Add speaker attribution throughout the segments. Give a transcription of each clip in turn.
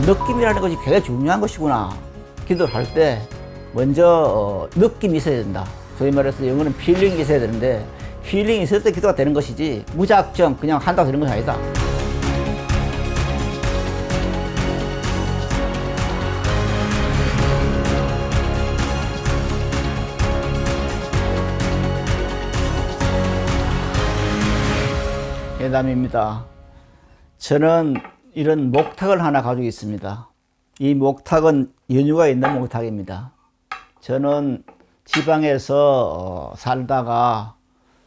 Speaker 1: 느낌이라는 것이 굉장히 중요한 것이구나. 기도를 할 때 먼저 느낌이 있어야 된다. 소위 말해서 영어는 필링이 있어야 되는데 필링이 있을 때 기도가 되는 것이지 무작정 그냥 한다고 되는 것이 아니다. 예담입니다. 저는 이런 목탁을 하나 가지고 있습니다. 이 목탁은 연유가 있는 목탁입니다. 저는 지방에서 살다가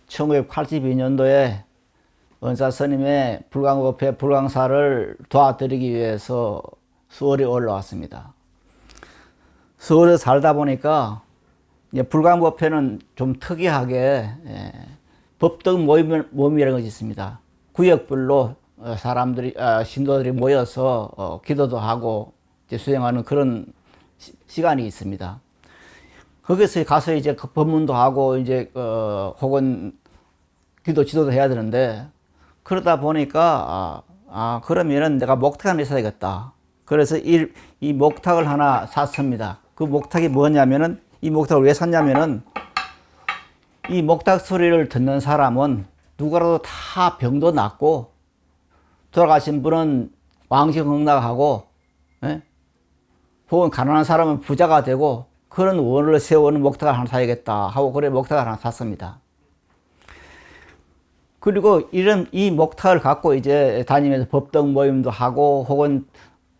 Speaker 1: 1982년도에 은사 스님의 불광법회 불광사를 도와드리기 위해서 서울에 올라왔습니다. 서울에 살다 보니까 불광법회는 좀 특이하게 법등 모임이라는 것이 있습니다. 구역별로 사람들이 신도들이 모여서 기도도 하고 이제 수행하는 그런 시간이 있습니다. 거기서 가서 이제 그 법문도 하고 이제 혹은 기도 지도도 해야 되는데 그러다 보니까 그러면은 내가 목탁 하나 있어야겠다. 그래서 이 목탁을 하나 샀습니다. 그 목탁이 뭐냐면은 이 목탁을 왜 샀냐면은 이 목탁 소리를 듣는 사람은 누구라도 다 병도 낫고 돌아가신 분은 왕생흥락하고 혹은 가난한 사람은 부자가 되고 그런 원을 세우는 목탁을 하나 사야겠다 하고 그래 목탁을 하나 샀습니다. 그리고 이 목탁을 갖고 이제 다니면서 법등 모임도 하고 혹은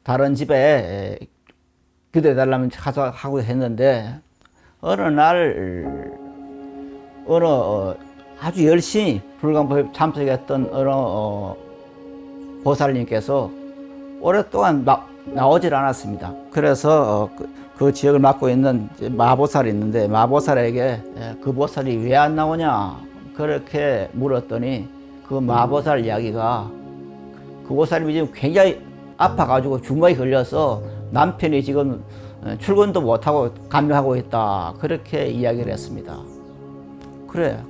Speaker 1: 다른 집에 기도해달라면 가서 하고 했는데 어느 날 아주 열심히 불광법에 참석했던 어느 보살님께서 오랫동안 나오질 않았습니다. 그래서 그 지역을 맡고 있는 마보살이 있는데 마보살에게 그 보살이 왜 안 나오냐 그렇게 물었더니 그 마보살 이야기가 그 보살님이 지금 굉장히 아파가지고 주먹이 걸려서 남편이 지금 출근도 못하고 감염하고 있다 그렇게 이야기를 했습니다. 그래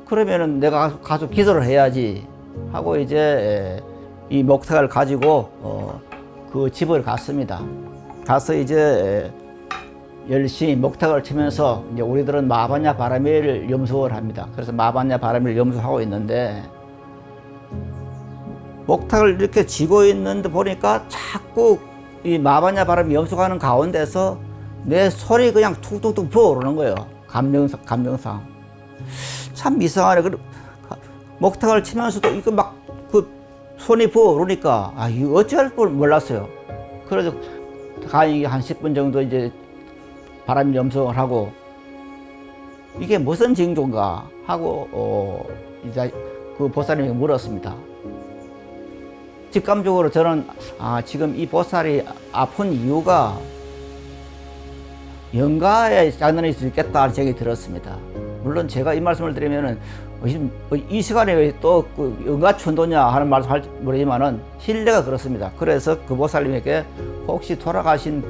Speaker 1: 그러면은 내가 가서 기도를 해야지 하고 이제 이 목탁을 가지고 그 집을 갔습니다. 가서 이제 열심히 목탁을 치면서 이제 우리들은 마바냐 바라밀 염수를 합니다. 그래서 마바냐 바라밀 염수하고 있는데 목탁을 이렇게 쥐고 있는데 보니까 자꾸 이 마바냐 바라밀 염수하는 가운데서 내 손이 그냥 툭툭툭 부어오르는 거예요. 감정상. 참 이상하네. 목탁을 치면서도 이거 막 그 손이 부어오르니까 이거 어찌할 줄 몰랐어요. 그래서 가히 한 10분 정도 이제 바람 염성을 하고 이게 무슨 징조인가 하고 이제 그 보살님에게 물었습니다. 직감적으로 저는 지금 이 보살이 아픈 이유가 영가에 장난일 수 있겠다는 생각이 들었습니다. 물론 제가 이 말씀을 드리면은 이 시간에 왜 또 그 영가 천도냐 하는 말씀 할지 모르지만은 신뢰가 그렇습니다. 그래서 그 보살님에게 혹시 돌아가신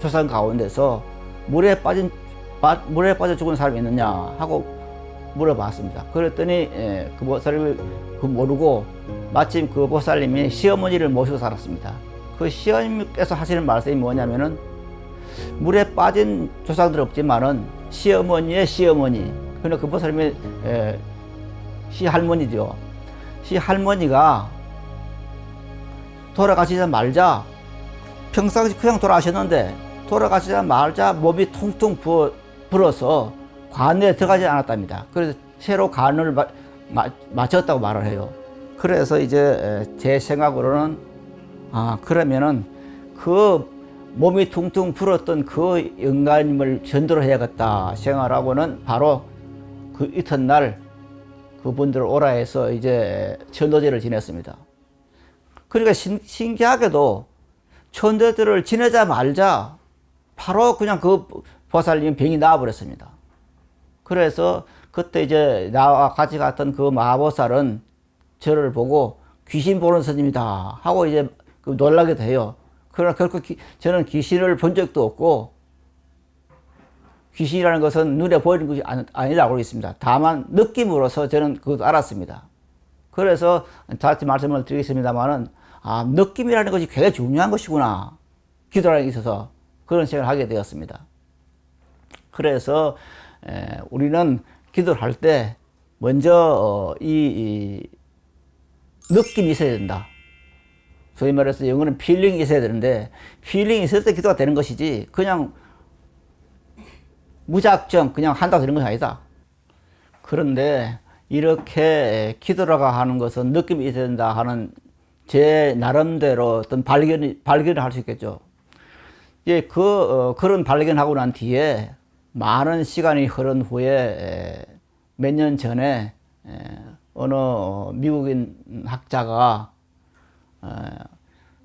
Speaker 1: 조상 가운데서 물에 빠져 죽은 사람이 있느냐 하고 물어봤습니다. 그랬더니 그 보살님이 모르고 마침 그 보살님이 시어머니를 모시고 살았습니다. 그 시어머니께서 하시는 말씀이 뭐냐면은 물에 빠진 조상들 없지만은 시어머니의 시어머니, 그러니까 그 보살님의 시할머니죠. 시할머니가 돌아가시자마자 평상시 그냥 돌아가셨는데 돌아가시자마자 몸이 퉁퉁 불어서 관에 들어가지 않았답니다. 그래서 새로 관을 맞췄다고 말을 해요. 그래서 이제 제 생각으로는 그러면은 그 몸이 퉁퉁 불었던 그 영가님을 전도를 해야겠다 생각하고는 바로 그 이튿날 그분들을 오라 해서 이제 천도제를 지냈습니다. 그러니까 신기하게도 천도제를 지내자마자 바로 그냥 그 보살님 병이 나와버렸습니다. 그래서 그때 이제 나와 같이 갔던 그 마보살은 저를 보고 귀신 보는 스님이다 하고 이제 놀라기도 해요. 그러나 결코 저는 귀신을 본 적도 없고 귀신이라는 것은 눈에 보이는 것이 아니라고 있습니다. 다만 느낌으로서 저는 그것도 알았습니다. 그래서 다시 말씀을 드리겠습니다만은 아, 느낌이라는 것이 굉장히 중요한 것이구나. 기도라는 게 있어서 그런 생각을 하게 되었습니다. 그래서 우리는 기도를 할 때 먼저 이 느낌이 있어야 된다. 소위 말해서 영어는 필링이 있어야 되는데 필링이 있을 때 기도가 되는 것이지 그냥 무작정 그냥 한다고 되는 것이 아니다. 그런데 이렇게 기도라고 하는 것은 느낌이 있어야 된다 하는 제 나름대로 어떤 발견을 할 수 있겠죠. 예, 그런 발견하고 난 뒤에 많은 시간이 흐른 후에 몇 년 전에 어느 미국인 학자가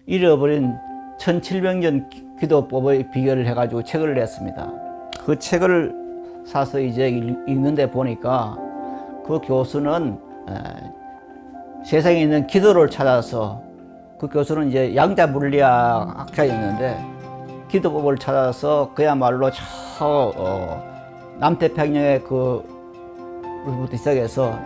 Speaker 1: 잃어버린 1700년 기도법의 비결을 해가지고 책을 냈습니다. 그 책을 사서 이제 읽는데 보니까 그 교수는 세상에 있는 기도를 찾아서 그 교수는 이제 양자 물리학 학자였는데 기도법을 찾아서 그야말로 남태평양의 그부터 시작해서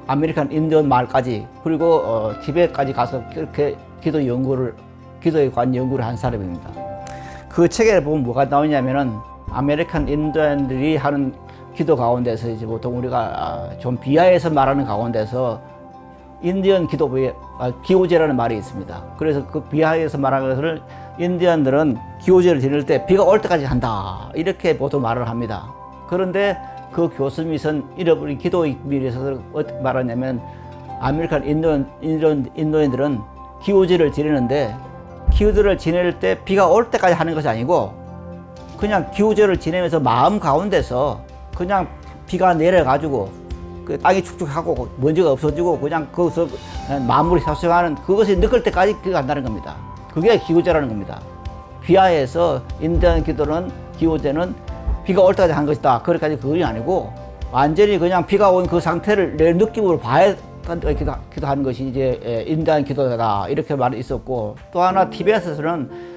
Speaker 1: 아메리칸 인디언 마을까지 그리고 티베트까지 가서 그렇게 기도에 관한 연구를 한 사람입니다. 그 책에 보면 뭐가 나오냐면은 아메리칸 인디언들이 하는 기도 가운데서 이제 보통 우리가 좀 비하해서 말하는 가운데서 인디언 기도부에 기호제라는 말이 있습니다. 그래서 그 비하해서 말하는 것을 인디언들은 기호제를 지낼 때 비가 올 때까지 한다 이렇게 보통 말을 합니다. 그런데 그 교수님이 잃어버린 기도의 비밀에서 어떻게 말하냐면 아메리칸 인도인들은 기호제를 지내는데 기호제를 지낼 때 비가 올 때까지 하는 것이 아니고 그냥 기호제를 지내면서 마음 가운데서 그냥 비가 내려가지고 그 땅이 축축하고 먼지가 없어지고 그냥 거기서 마무리 사수하는 그것이 느낄 때까지 그게 간다는 겁니다. 그게 기호제라는 겁니다. 비하해서 인디언 기도는 기호제는 비가 올 때까지 한 것이다. 그렇게까지 그것이 아니고 완전히 그냥 비가 온 그 상태를 내 느낌으로 봐야 기도하는 것이 이제 인디언 기도다 이렇게 말이 있었고 또 하나 티베트에서는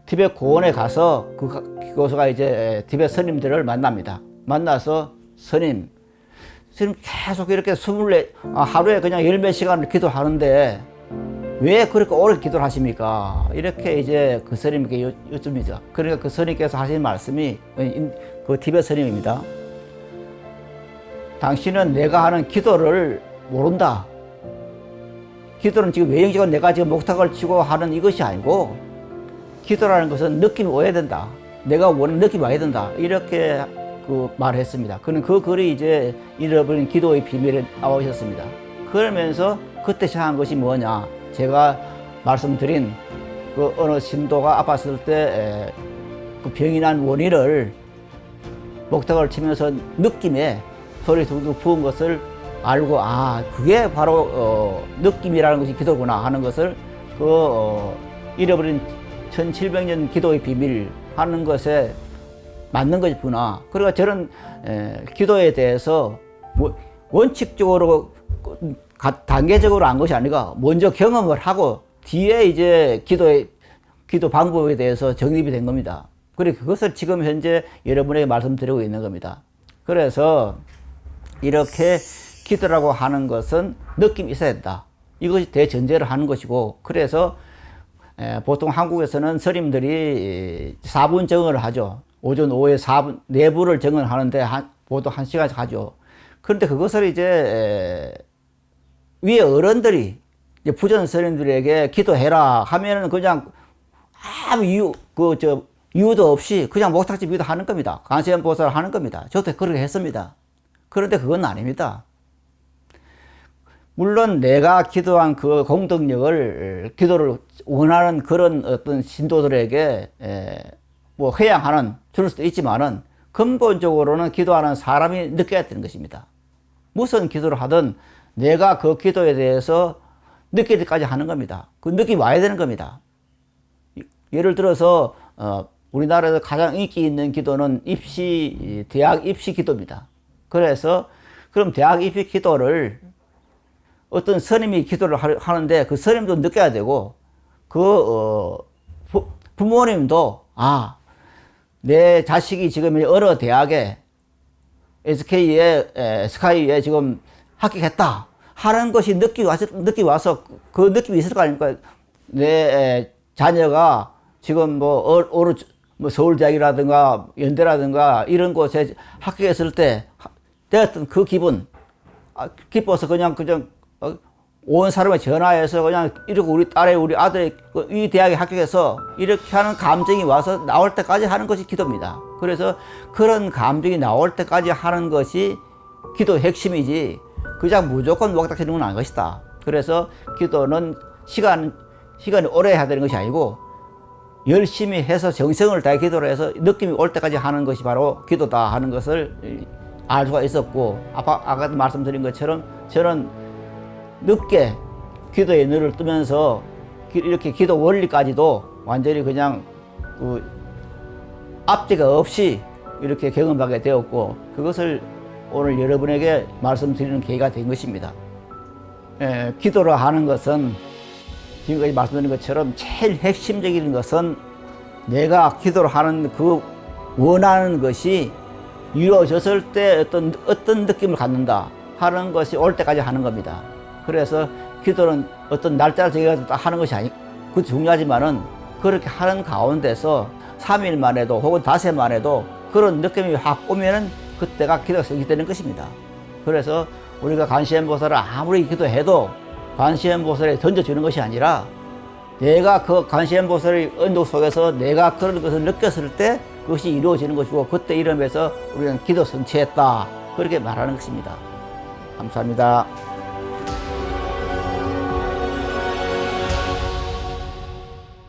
Speaker 1: 티베트 고원에 가서 그 교수가 이제 티베트 스님들을 만납니다. 만나서 스님 계속 이렇게 하루에 그냥 열 몇 시간을 기도하는데 왜 그렇게 오래 기도를 하십니까? 이렇게 이제 그 스님께 여쭙니다. 그러니까 그 스님께서 하신 말씀이 그 티베트 스님입니다. 당신은 내가 하는 기도를 모른다. 기도는 지금 외형적으로 내가 지금 목탁을 치고 하는 이것이 아니고 기도라는 것은 느낌이 와야 된다. 내가 원하는 느낌이 와야 된다. 이렇게 그 말을 했습니다. 그는 그 글이 이제 잃어버린 기도의 비밀에 나와 있었습니다. 그러면서 그때 시작한 것이 뭐냐. 제가 말씀드린 그 어느 신도가 아팠을 때 그 병이 난 원인을 목탁을 치면서 느낌에 소리 둥둥 부은 것을 알고 그게 바로 느낌이라는 것이 기도구나 하는 것을 잃어버린 1700년 기도의 비밀 하는 것에 맞는 것이구나. 그러니까 저는 기도에 대해서 원칙적으로 단계적으로 한 것이 아니라 먼저 경험을 하고 뒤에 이제 기도 방법에 대해서 정립이 된 겁니다. 그리고 그것을 지금 현재 여러분에게 말씀드리고 있는 겁니다. 그래서 이렇게 기도라고 하는 것은 느낌이 있어야 된다. 이것이 대전제를 하는 것이고 그래서 보통 한국에서는 스님들이 4분 정을 하죠. 오전, 오후에 4분, 4부를 정언하는데 보통 1시간씩 하죠. 그런데 그것을 이제 위에 어른들이 이제 부전 스님들에게 기도해라 하면은 그냥 아무 이유도 없이 그냥 목탁집 기도 하는 겁니다. 관세음 보살을 하는 겁니다. 저도 그렇게 했습니다. 그런데 그건 아닙니다. 물론 내가 기도한 그 공덕력을 기도를 원하는 그런 어떤 신도들에게 회양하는 줄 수도 있지만은 근본적으로는 기도하는 사람이 느껴야 되는 것입니다. 무슨 기도를 하든 내가 그 기도에 대해서 느낄 때까지 하는 겁니다. 그 느낌이 와야 되는 겁니다. 예를 들어서 우리나라에서 가장 인기 있는 기도는 대학 입시 기도입니다. 그래서 그럼 대학 입시 기도를 어떤 스님이 기도를 하는데 그 스님도 느껴야 되고 부모님도 내 자식이 지금 어느 대학에 SK에 스카이에 지금 합격했다. 하는 것이 느끼 와서 그 느낌이 있을 거 아닙니까? 내 자녀가 지금 뭐 서울대학이라든가 연대라든가 이런 곳에 합격했을 때 내었던 그 기분, 기뻐서 그냥 온 사람에 전화해서 그냥 이렇게 우리 딸의 우리 아들의 이 대학에 합격해서 이렇게 하는 감정이 와서 나올 때까지 하는 것이 기도입니다. 그래서 그런 감정이 나올 때까지 하는 것이 기도의 핵심이지 그냥 무조건 목닥치는 건 아닌 것이다. 그래서 기도는 시간이 오래 해야 되는 것이 아니고 열심히 해서 정성을 다해 기도를 해서 느낌이 올 때까지 하는 것이 바로 기도다 하는 것을 알 수가 있었고, 아까도 말씀드린 것처럼 저는 늦게 기도의 눈을 뜨면서 이렇게 기도 원리까지도 완전히 그냥 앞뒤가 없이 이렇게 경험하게 되었고, 그것을 오늘 여러분에게 말씀드리는 계기가 된 것입니다. 기도를 하는 것은 지금까지 말씀드린 것처럼 제일 핵심적인 것은 내가 기도를 하는 그 원하는 것이 이루어졌을 때 어떤 느낌을 갖는다 하는 것이 올 때까지 하는 겁니다. 그래서 기도는 어떤 날짜를 정해서 하는 것이 아니고, 그것도 중요하지만은 그렇게 하는 가운데서 3일만 해도 혹은 5일만 해도 그런 느낌이 확 오면은 그때가 기도가 성취되는 것입니다. 그래서 우리가 관세음보살을 아무리 기도해도 관세음보살에 던져주는 것이 아니라 내가 그 관세음보살의 언덕 속에서 내가 그런 것을 느꼈을 때 그것이 이루어지는 것이고, 그때 이름에서 우리는 기도 성취했다 그렇게 말하는 것입니다. 감사합니다.